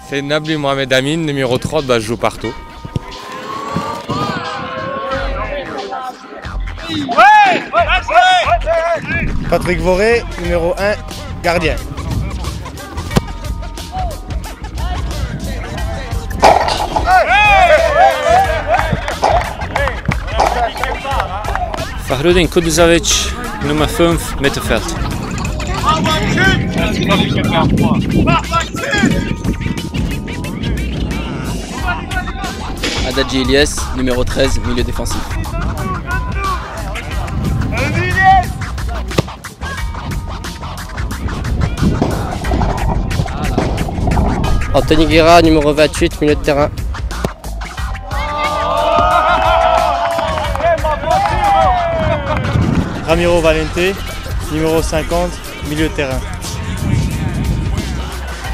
C'est Nabli Mohamed Amin, numéro 30, je joue partout. Patrick Voré, numéro 1, gardien. Fahrudin Kuduzovic, Nummer 5, Mittelfeld. Adadji Elias, numéro 13, milieu défensif. Anthony Guerra, numéro 28, milieu de terrain. Ramiro Valente, numéro 50, milieu de terrain.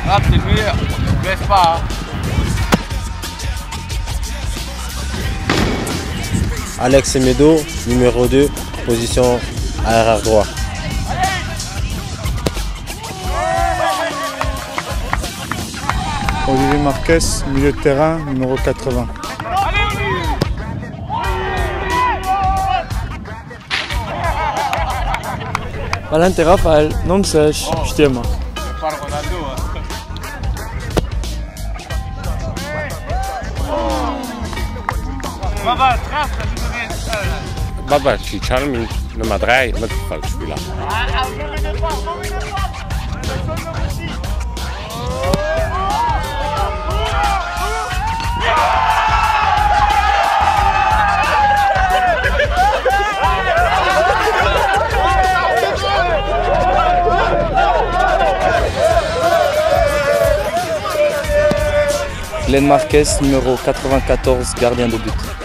Ah, c'est le meilleur, ne laisse pas. Alex Semedo, numéro 2, position arrière droit. Olivier Marquez, milieu de terrain, numéro 80. Valente Rafael, non sèche, je t'aime. Baba, și Charmin, numai 3, nu te fac șpila. Glenn Marquez, numéro 94, gardien de but.